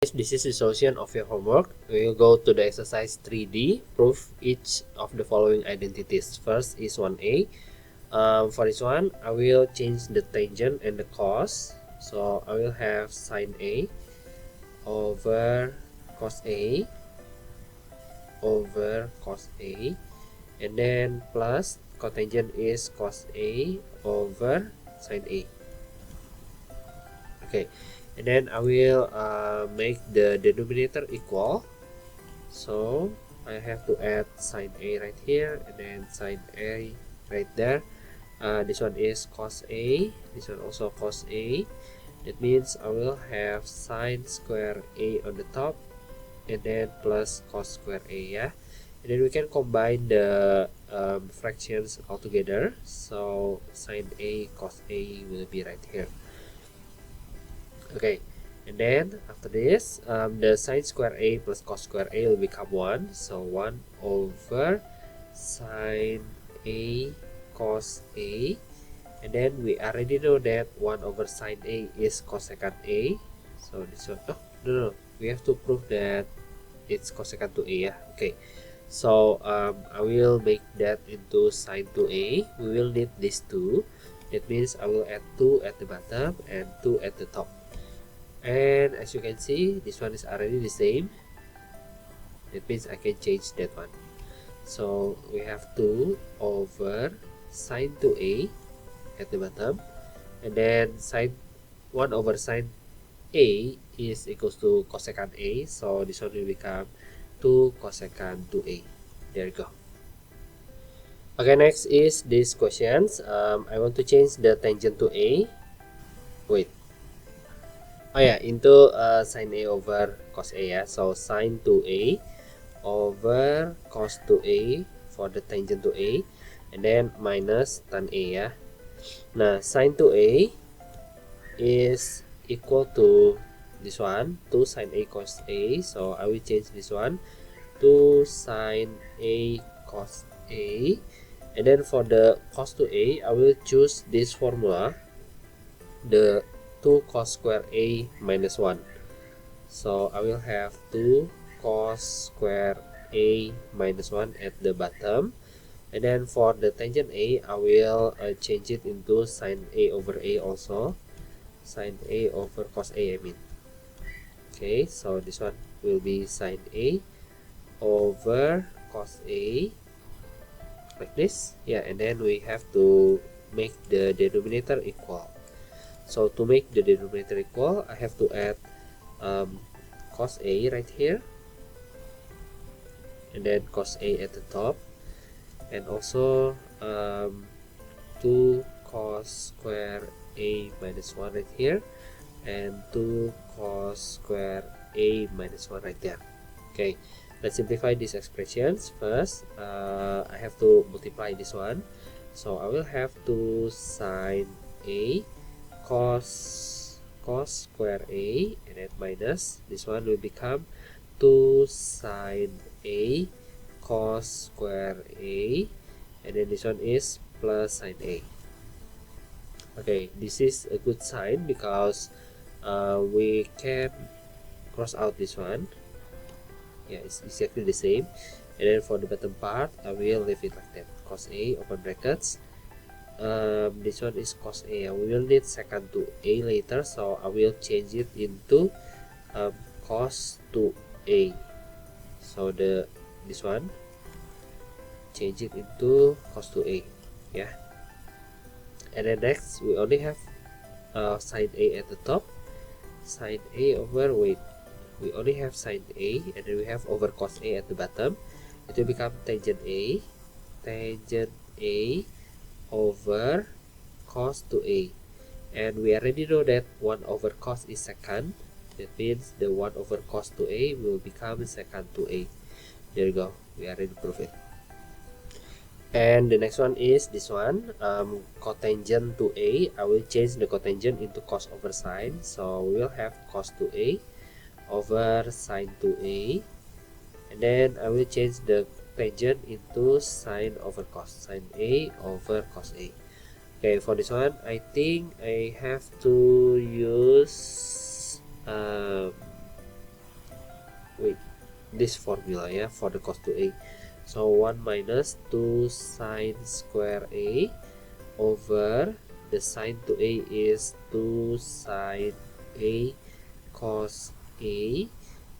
This is the solution of your homework. We will go to the exercise 3D. Prove each of the following identities. First is 1a. For this one, I will change the tangent and the cos. So I will have sine A over cos A over cos A, and then plus cotangent is cos A over sine A. Okay, and then I will make the denominator equal. So I have to add sine A right here and then sine A right there. This one is cos A, this one also cos A. That means I will have sine square A on the top and then plus cos square A, yeah. And then we can combine the fractions all together. So sine A cos A will be right here. Okay, and then after this, the sine square A plus cos square A will become 1. So 1 over sine A cos A. And then we already know that 1 over sine A is cosecant A. So this one, no, we have to prove that it's cosecant to A, yeah. Okay, so I will make that into sine to A. We will need these two. That means I will add 2 at the bottom and 2 at the top. And as you can see, this one is already the same. That means I can change that one. So we have 2 over sine to A at the bottom, and then sine 1 over sine A is equals to cosecant A. So this one will become 2 cosecant to A. There you go. Okay, next is these questions. I want to change the tangent to A. Wait. Oh yeah, into sine A over cos A, yeah. So sine to A over cos to A for the tangent to A, and then minus tan A, yeah. Nah, sine to A is equal to this one, 2 sine A cos A. So I will change this one to sine A cos A, and then for the cos to A, I will choose this formula, the 2 cos square A minus 1. So I will have 2 cos square A minus 1 at the bottom. And then for the tangent A, I will change it into sine A over A also. Sine A over cos A, I mean. Okay, so this one will be sine A over cos A, like this. Yeah, and then we have to make the denominator equal. So to make the denominator equal, I have to add cos A right here, and then cos A at the top, and also 2 cos square A minus 1 right here, and 2 cos square A minus 1 right there. Okay, let's simplify these expressions. First, I have to multiply this one. So I will have 2 sine A cos square A, and then minus this one will become 2 sine A cos square A, and then this one is plus sine A. Okay, this is a good sign because we can cross out this one. Yeah, it's exactly the same. And then for the bottom part, I will leave it like that, cos A open brackets. This one is cos A. We will need secant to A later, so I will change it into cos to A. So this one, change it into cos to A, yeah. And then next we only have sine A at the top, sine A over, wait, we only have sine A, and then we have over cos A at the bottom. It will become tangent A over cos to A, and we already know that 1 over cos is secant. That means the 1 over cos to A will become secant to A. There you go, we already proved it. And the next one is this one, cotangent to A. I will change the cotangent into cos over sine. So we will have cos to A over sine to A, and then I will change the tangent into sine over cos, sine A over cos A. Okay, for this one, I think I have to use with this formula, yeah, for the cos 2a. So 1 minus 2 sine square a over the sine 2a is 2 sine a cos a,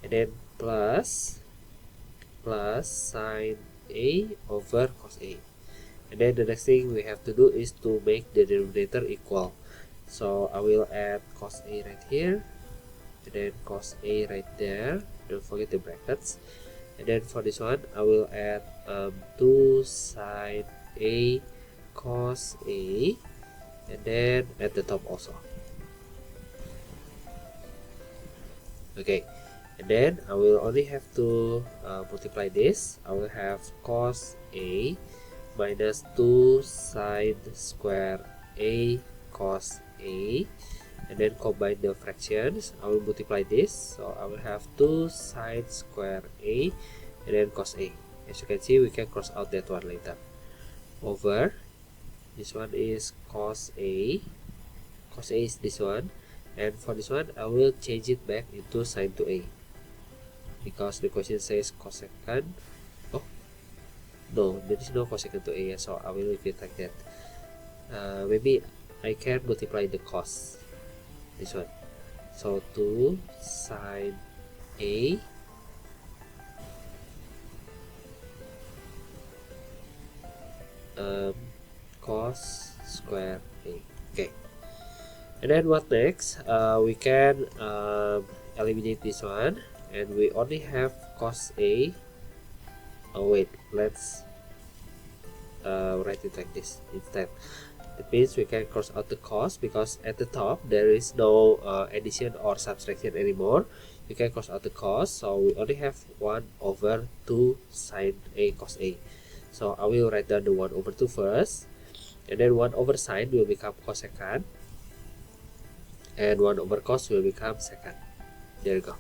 and then plus sine a over cos a. And then the next thing we have to do is to make the denominator equal. So I will add cos a right here, and then cos a right there. Don't forget the brackets. And then for this one, I will add 2 sine a cos a, and then at the top also. Okay, and then I will only have to multiply this. I will have cos a minus 2 sine square a cos a, and then combine the fractions. I will multiply this, so I will have 2 sine square a and then cos a. As you can see, we can cross out that one later. Over this one is cos a. Cos a is this one, and for this one I will change it back into sine 2a because the question says cosecant. Oh no, there is no cosecant 2a, so I will leave it like that. Maybe I can multiply the cos, this one. So 2 sine a cos square a. Okay, and then what next? We can eliminate this one, and we only have cos a. Oh wait, let's write it like this instead. It means we can cross out the cos because at the top there is no addition or subtraction anymore. You can cross out the cos, so we only have 1 over 2 sine a cos a. So I will write down the 1 over 2 first, and then 1 over sine will become cosecant, and 1 over cos will become secant. There you go.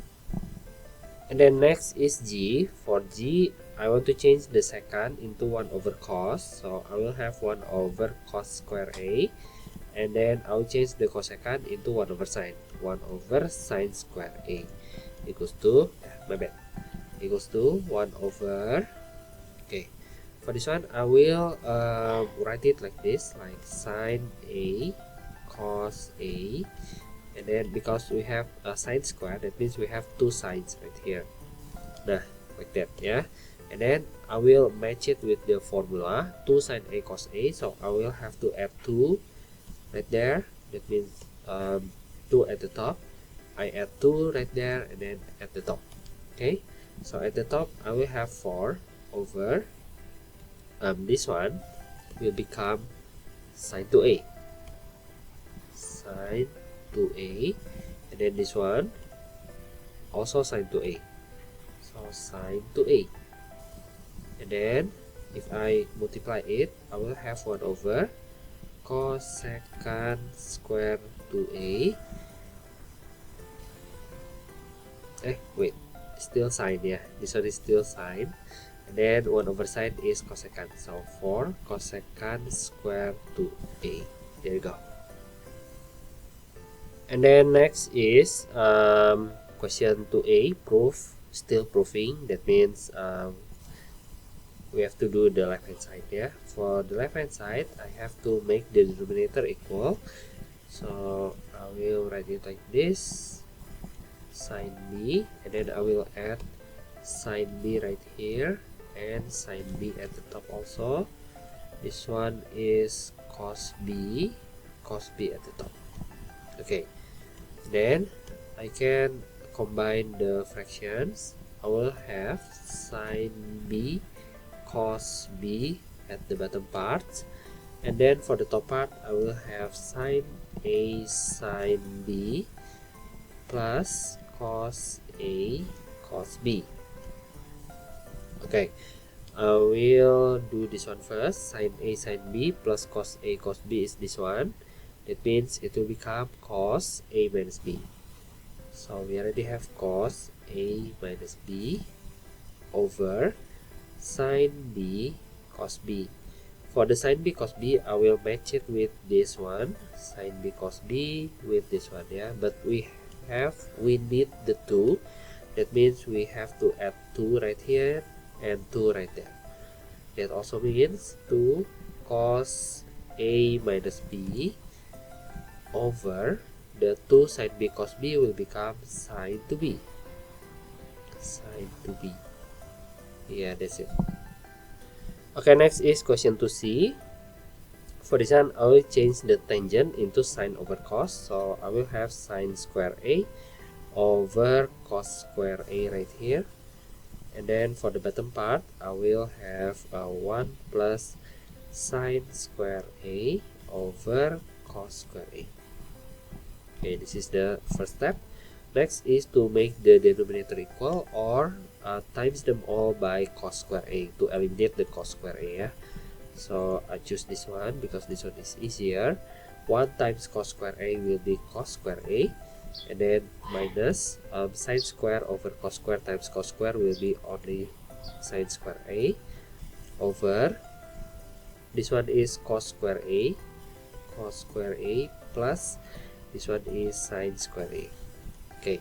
And then next is g. For g, I want to change the secant into 1 over cos, so I will have 1 over cos square a, and then I will change the cosecant into 1 over sine. 1 over sine square a equals to, equals to 1 over, okay, for this one I will write it like this, like sine a cos a, and then because we have a sine square, that means we have 2 sines right here. Nah, like that, yeah. And then I will match it with the formula 2 sine a cos a, so I will have to add 2 right there. That means 2 at the top. I add 2 right there, and then at the top. Okay, so at the top I will have 4 over this one will become sine 2a, sine 2a, and then this one also sine 2a, so sine 2a. And then if I multiply it, I will have 1 over cosecant square 2a. Wait, still sine, yeah, this one is still sine, and then 1 over sine is cosecant, so 4 cosecant square 2a. There you go. And then next is question 2a, proof, still proving. That means we have to do the left hand side, yeah. For the left hand side, I have to make the denominator equal, so I will write it like this, sine b, and then I will add sine b right here and sine b at the top also. This one is cos b at the top. Okay, then I can combine the fractions. I will have sine b cos b at the bottom part, and then for the top part I will have sine a sine b plus cos a cos b. Okay, I will do this one first. Sine a sine b plus cos a cos b is this one. That means it will become cos a minus b. So we already have cos a minus b over sine b cos b. For the sine b cos b, I will match it with this one, sine b cos b with this one, yeah. But we need the 2, That means we have to add 2 right here and 2 right there. That also means 2 cos A minus B over the 2 sine B cos B will become sine 2B. Sine 2B. Yeah, that's it. Okay, next is question 2C. For this one, I will change the tangent into sine over cos. So I will have sine square A over cos square A right here. And then for the bottom part, I will have 1 plus sine square A over cos square A. Okay, this is the first step. Next is to make the denominator equal or times them all by cos square A to eliminate the cos square A. Yeah? So I choose this one because this one is easier. 1 times cos square A will be cos square A, and then minus sine square over cos square times cos square will be only sine square A over this one is cos square A plus this one is sine square A. Okay,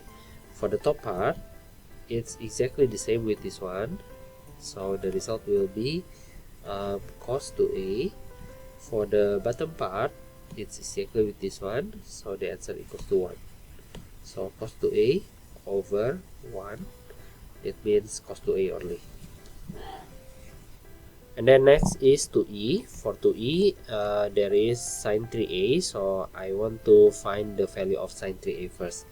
for the top part it's exactly the same with this one, so the result will be cos 2A. For the bottom part it's exactly with this one, so the answer equals to 1. So cos 2A over 1, it means cos 2A only. And then next is 2E. For 2E, there is sine 3A, so I want to find the value of sine 3A first.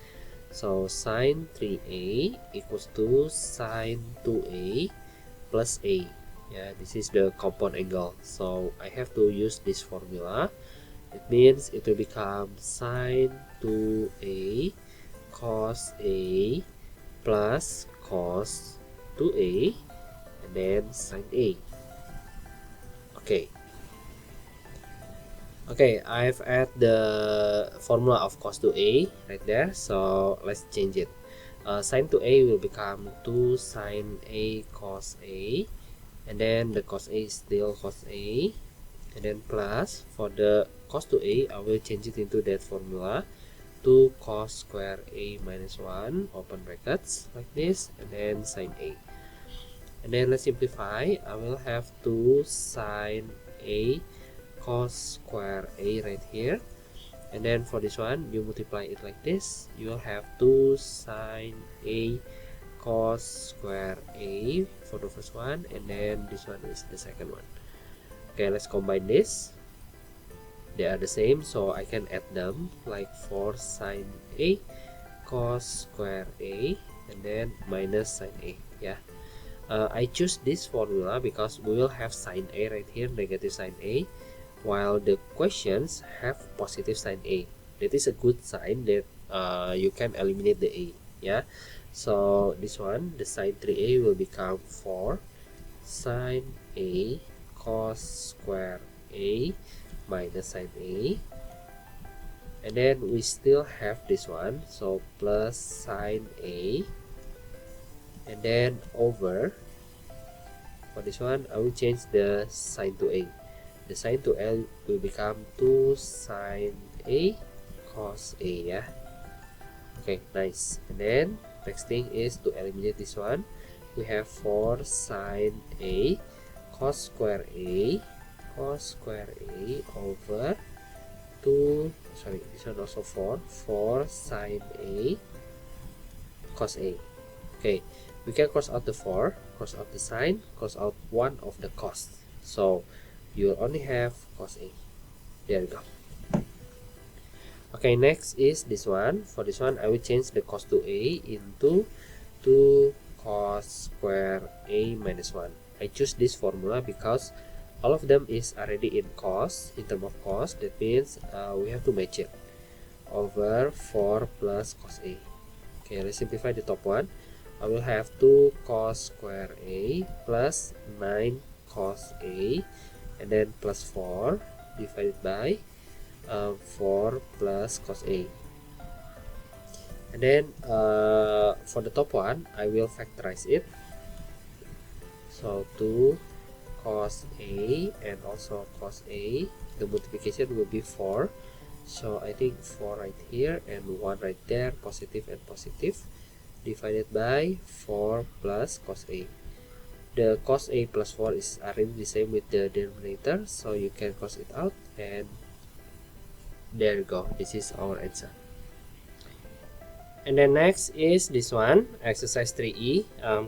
So sine 3A equals to sine 2A plus A. Yeah, this is the compound angle, so I have to use this formula. It means it will become sine 2A cos A plus cos 2A and then sine A. Okay, I've added the formula of cos 2A right there, so let's change it. Sine 2A will become 2 sine A cos A, and then the cos A is still cos A, and then plus for the cos 2A I will change it into that formula, 2 cos square A minus 1 open brackets like this, and then sine A. And then let's simplify. I will have 2 sine A cos square A right here, and then for this one you multiply it like this, you will have 2 sine A cos square A for the first one, and then this one is the second one. Okay, let's combine this. They are the same, so I can add them, like 4 sine A cos square A and then minus sine A. Yeah, I choose this formula because we will have sine A right here, negative sine A, while the questions have positive sine A. That is a good sign that you can eliminate the A. Yeah, so this one, the sine 3A will become 4 sine A cos square A minus sine A, and then we still have this one, so plus sine A, and then over for this one I will change the sine to A. The sine to L will become 2 sine A cos A. Yeah, okay, nice. And then next thing is to eliminate this one. We have 4 sine A cos square A over 2, sorry, this one also 4 sine A cos A. Okay, we can cross out the 4, cross out the sine, cross out one of the cos, so you will only have cos A. There you go. Okay, next is this one. For this one I will change the cos 2A into 2 cos square A minus 1. I choose this formula because all of them is already in cos, in terms of cos. That means we have to match it over 4 plus cos A. Okay, let's simplify the top one. I will have 2 cos square A plus 9 cos A, and then plus 4 divided by 4 plus cos A. And then for the top one I will factorize it, so 2 cos A and also cos A, the multiplication will be 4, so I think 4 right here and 1 right there, positive and positive, divided by 4 plus cos A. The cos A plus 4 is already the same with the denominator, so you can cross it out, and there you go. This is our answer. And then next is this one, exercise 3E,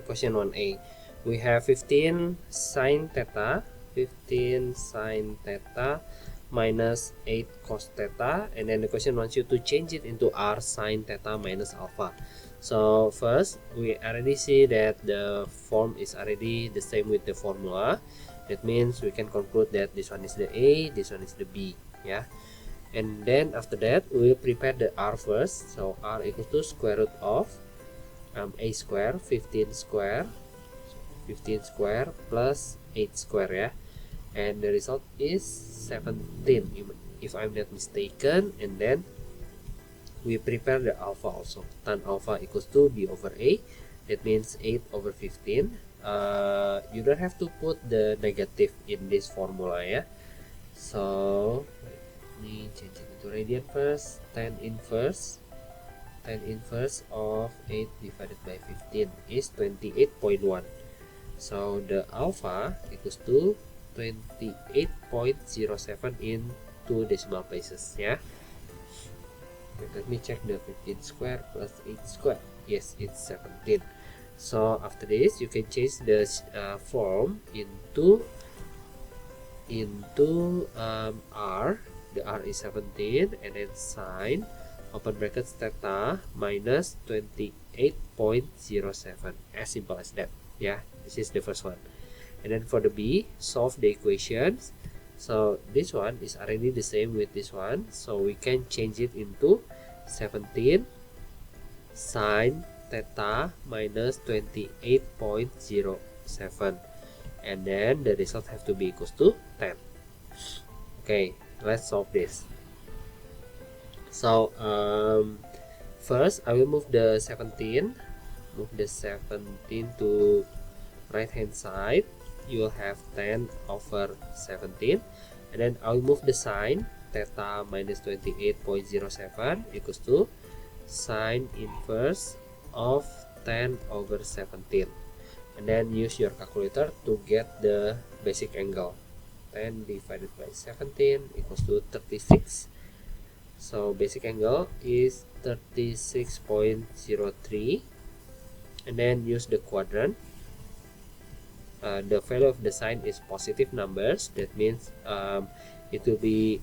question 1A. We have 15 sine theta, 15 sine theta minus 8 cos theta, and then the question wants you to change it into r sine theta minus alpha. So first, we already see that the form is already the same with the formula. That means we can conclude that this one is the A, this one is the B, yeah. And then after that, we will prepare the r first. So r equals to square root of a square, 15 square, 15 square plus 8 square, yeah. And the result is 17 if I'm not mistaken. And then we prepare the alpha also. Tan alpha equals to b over a. That means 8 over 15. You don't have to put the negative in this formula, yeah. So let me change it into radian first. Tan inverse of 8 divided by 15 is 28.1. So the alpha equals to 28.07 in 2 decimal places, yeah. Let me check the 15 square plus 8 square. Yes, it's 17. So after this, you can change the form into r. The r is 17, and then sine open brackets theta minus 28.07. As simple as that, yeah. This is the first one. And then for the b, solve the equations. So this one is already the same with this one, so we can change it into 17 sine theta minus 28.07, and then the result have to be equals to 10. Okay, let's solve this. So first I will move the 17 to right hand side. You will have 10 over 17, and then I'll move the sign. Theta minus 28.07 equals to sine inverse of 10 over 17, and then use your calculator to get the basic angle. 10 divided by 17 equals to 36. So basic angle is 36.03, and then use the quadrant. The value of the sign is positive numbers. That means it will be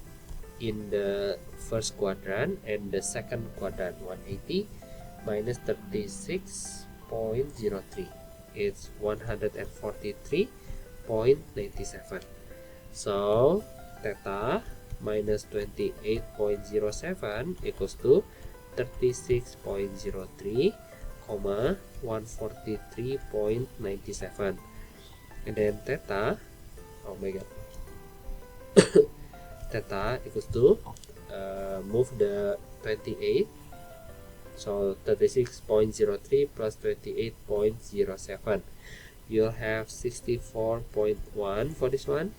in the first quadrant, and the second quadrant 180 minus 36.03. It's 143.97. So theta minus 28.07 equals to 36.03, 143.97. And then theta, oh my god, theta equals to move the 28, so 36.03 plus 28.07, you'll have 64.1 for this one,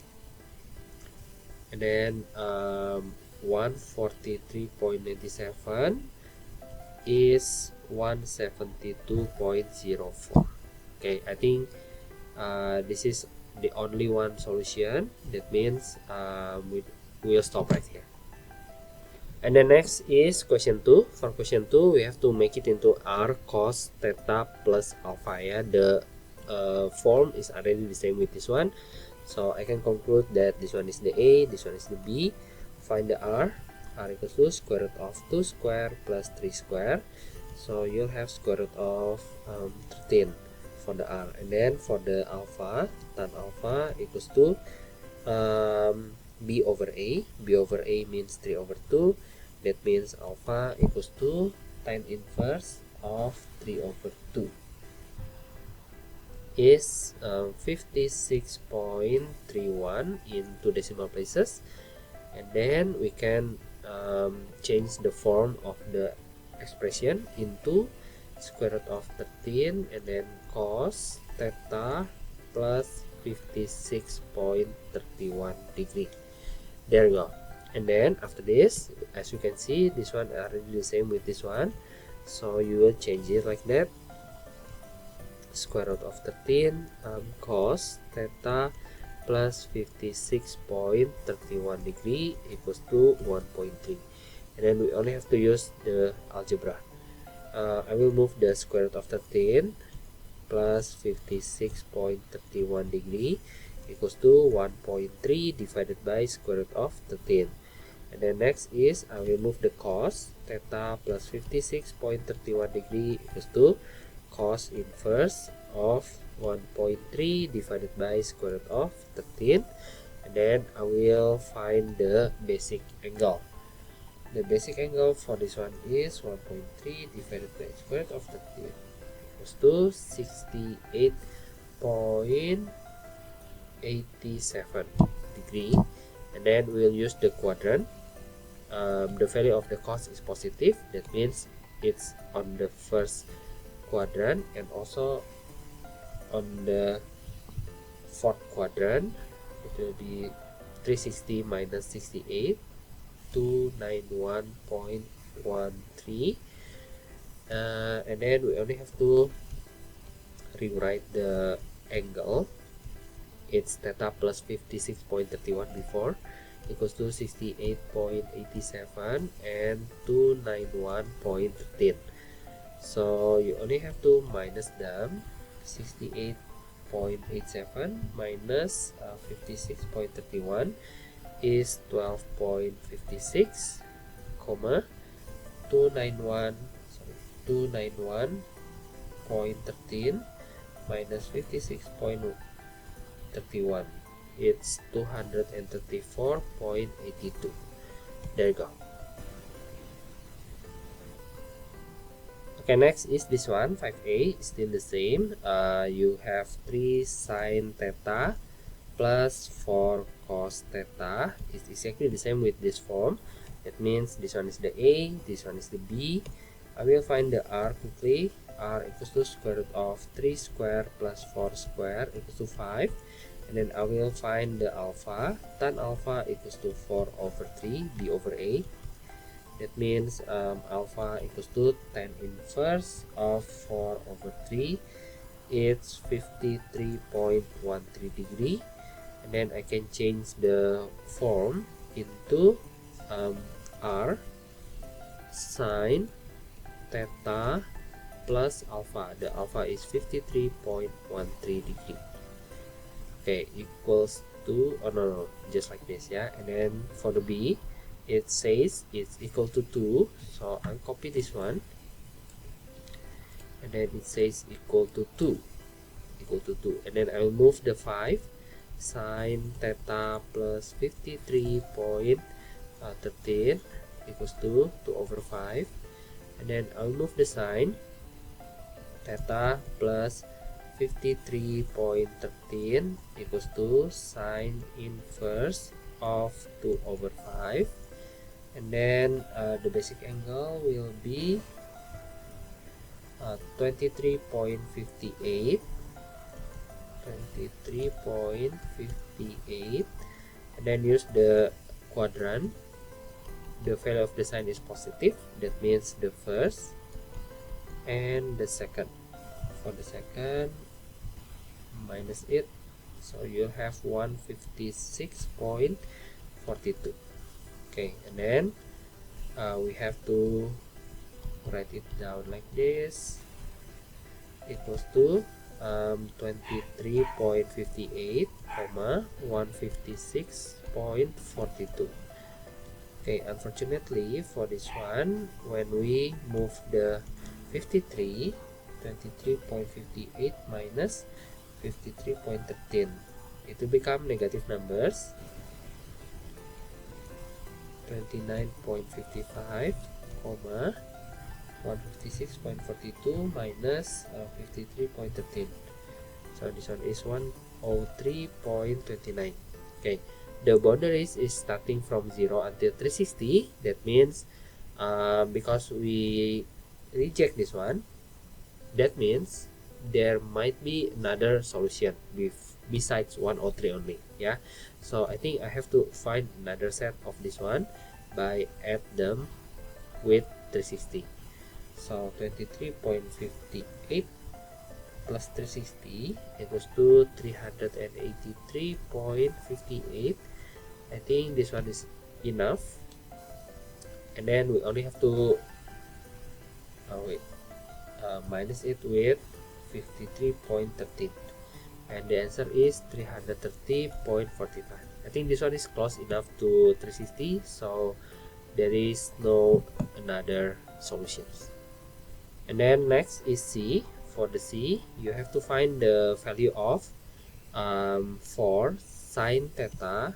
and then 143.97 is 172.04. Okay, I think this is the only one solution. That means we will stop right here. And the next is question 2. For question 2, we have to make it into r cos theta plus alpha, yeah. The form is already the same with this one, so I can conclude that this one is the A, this one is the B. Find the r equals to square root of 2 square plus 3 square, so you'll have square root of 13 for the r. And then for the alpha, tan alpha equals to b over a. B over a means 3 over 2. That means alpha equals to tan inverse of 3 over 2 is 56.31 in 2 decimal places. And then we can change the form of the expression into square root of 13 and then cos theta plus 56.31 degree. There you go. And then after this, as you can see, this one already the same with this one, so you will change it like that. square root of 13 cos theta plus 56.31 degree equals to 1.3. And then we only have to use the algebra. I will move the square root of 13 plus 56.31 degree equals to 1.3 divided by square root of 13. And then next is I will move the cos theta plus 56.31 degree equals to cos inverse of 1.3 divided by square root of 13. And then I will find the basic angle. The basic angle for this one is 1.3 divided by square root of 13 equals to 68.87 degree. And then we'll use the quadrant. The value of the cos is positive, that means it's on the first quadrant and also on the fourth quadrant. It will be 360 minus 68, 291.13, and then we only have to rewrite the angle. It's theta plus 56.31 before equals to 68.87 and 291.13. So you only have to minus them. 68.87 minus 56.31 is 12.56, 291.13 minus 56.31. It's 234.82. There you go. Okay, next is this one, 5a, still the same. You have 3 sine theta plus 4 cos theta. It's exactly the same with this form. That means this one is the a, this one is the b. I will find the r quickly. R equals to square root of 3 square plus 4 square equals to 5. And then I will find the alpha. Tan alpha equals to 4 over 3 b over a. That means alpha equals to tan inverse of 4 over 3. It's 53.13 degree. And then I can change the form into r sine theta plus alpha. The alpha is 53.13 degree. Okay, equals to, oh no, just like this, yeah. And then for the b, it says it's equal to 2, so I'll copy this one, and then it says equal to 2, and then I will move the 5, sine theta plus 53.13 equals to 2 over 5, and then I'll move the sign, theta plus 53.13 equals to sine inverse of 2 over 5, and then the basic angle will be 23.58, and then use the quadrant. The value of the sign is positive, that means the first and the second. For the second, minus it, so you'll have 156.42. Okay, and then we have to write it down like this, equals to 23.58 comma 156.42. Okay, unfortunately for this one, when we move the 23, 23.58 minus 53.13, it will become negative numbers. 29.55 comma 156.42 minus 53.13. So this one is 103.29. Okay, the boundaries is starting from 0 until 360. That means because we reject this one, that means there might be another solution besides 103 only. Yeah, so I think I have to find another set of this one by add them with 360. So 23.58 plus 360 equals to 383.58. I think this one is enough, and then we only have to minus it with 53.13, and the answer is 330.45. I think this one is close enough to 360, so there is no another solutions. And then next is C. For the C, you have to find the value of for sine theta.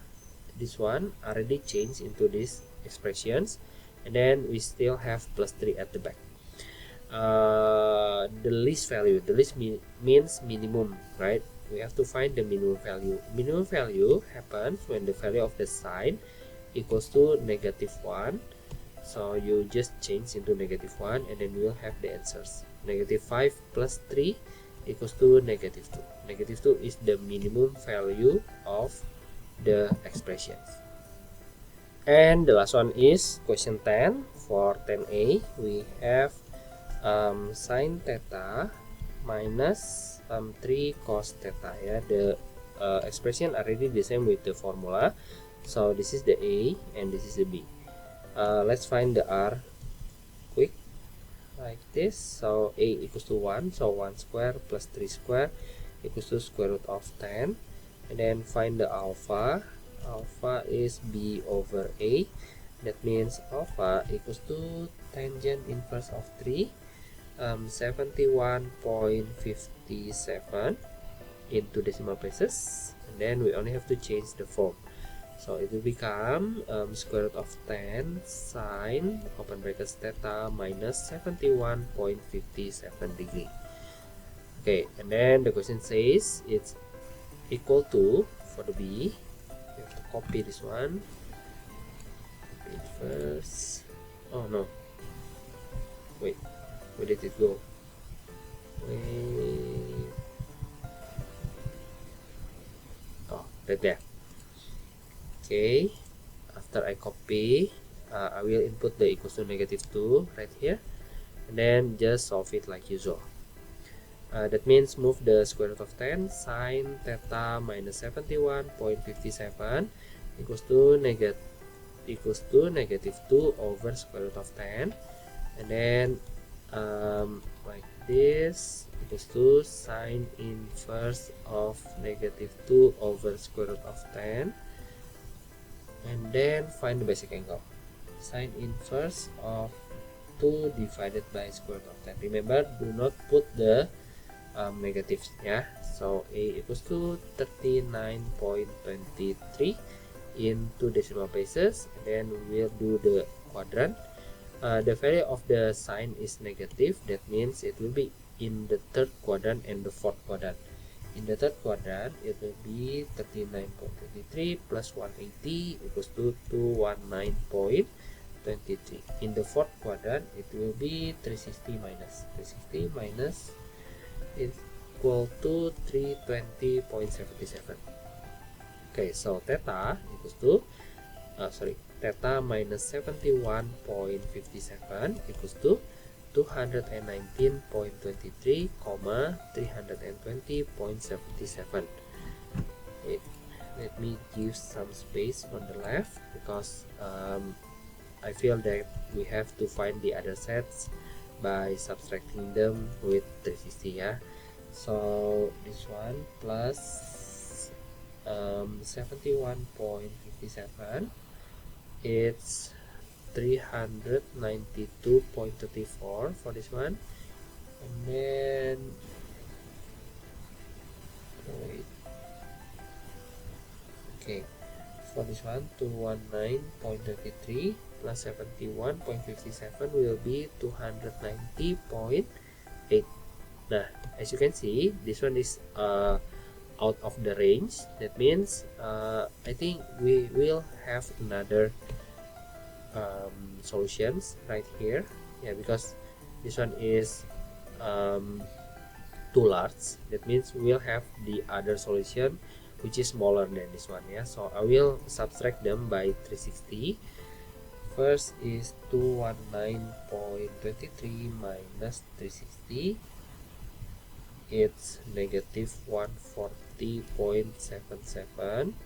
This one already changed into these expressions, and then we still have plus 3 at the back. The least value, means minimum, right? We have to find the minimum value. Minimum value happens when the value of the sine equals to -1. So you just change into -1, and then we'll have the answers. -5 plus 3 equals to -2. -2 is the minimum value of the expressions. And the last one is question 10. For 10a, we have sine theta minus 3 cos theta. Yeah, the expression already the same with the formula. So this is the A and this is the B. Let's find the R quick, like this. So A equals to 1, so 1 square plus 3 square equals to square root of 10. And then find the alpha. Alpha is B over A. That means alpha equals to tangent inverse of 3, 71.57 into decimal places. And then we only have to change the form. So it will become square root of 10 sine open brackets theta minus 71.57 degree. Okay, and then the question says it's equal to, for the B, we have to copy this one. Copy it first. Oh no. Wait, where did it go? Wait. Oh, right there. Okay, after I copy, I will input the equals to -2 right here, and then just solve it like usual. That means move the square root of 10 sine theta minus 71.57 equals to -2 over square root of 10, and then like this equals to sine inverse of -2 over square root of 10. And then find the basic angle. Sine inverse of 2 divided by square root of 10. Remember, do not put the negatives, yeah. So A equals to 39.23 into decimal places, and then we'll do the quadrant. The value of the sine is negative. That means it will be in the third quadrant and the fourth quadrant. In the third quadrant, it will be 39.23 plus 180 equals to 219.23. In the fourth quadrant, it will be 360 minus equal to 320.77. Okay, so theta equals to theta minus 71.57 equals to 219.23, 320.77. Let me give some space on the left because I feel that we have to find the other sets by subtracting them with 360, yeah. So this one plus 71.57, it's 392.34 for this one, and then wait, okay, for this one 219.23 plus 71.57 will be 290.8. Nah, as you can see, this one is out of the range. That means I think we will have another solutions right here, yeah, because this one is too large. That means we'll have the other solution which is smaller than this one, yeah. So I will subtract them by 360. First is 219.23 minus 360 it's negative 140.77,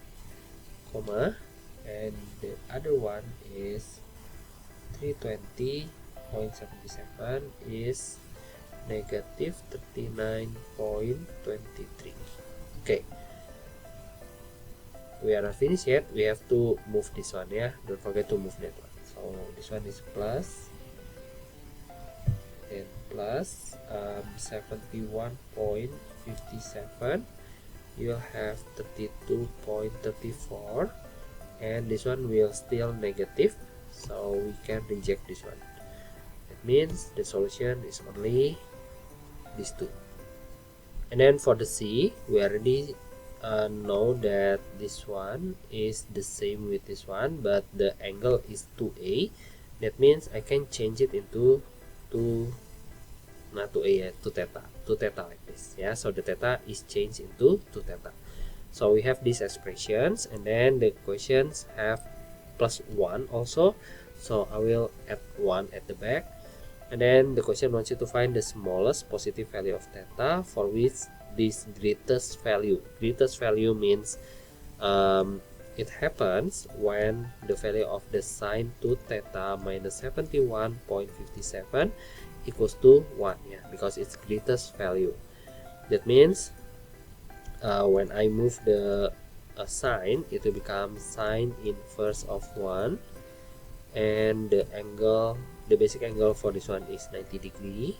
comma, and the other one is 320.77 is negative 39.23. Okay, we are not finished yet. We have to move this one, yeah, don't forget to move that one. So this one is plus and plus 71.57, you'll have 32.34, and this one will still negative, so we can reject this one. That means the solution is only these two. And then for the C, we already know that this one is the same with this one, but the angle is 2A. That means I can change it into to theta like this, yeah. So the theta is changed into 2 theta. So we have these expressions, and then the equations have plus 1 also, so I will add 1 at the back. And then the question wants you to find the smallest positive value of theta for which this greatest value means it happens when the value of the sine 2 theta minus 71.57 equals to 1, yeah, because it's greatest value. That means when I move the sine, it will become sine inverse of 1, and the basic angle for this one is 90 degree.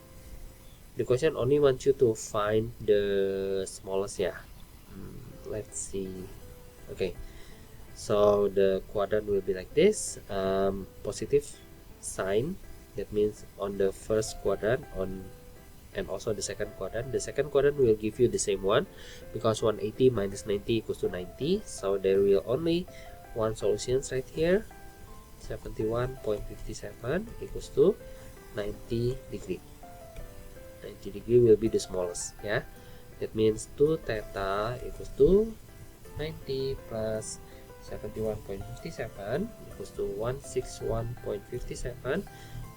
The question only wants you to find the smallest, yeah. Let's see. Okay, so the quadrant will be like this, positive sign. That means on the first quadrant, and also the second quadrant. The second quadrant will give you the same one, because 180 minus 90 equals to 90. So there will only one solution right here, 71.57 equals to 90 degree. 90 degree will be the smallest, yeah. That means 2 theta equals to 90 plus 71.57 equals to 161.57,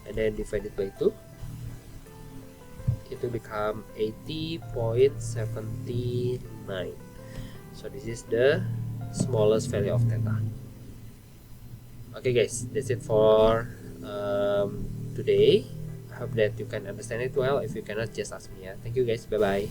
and then divided by 2, it will become 80.79. So this is the smallest value of theta. Okay guys, that's it for today. I hope that you can understand it well. If you cannot, just ask me, yeah. Thank you guys, bye bye.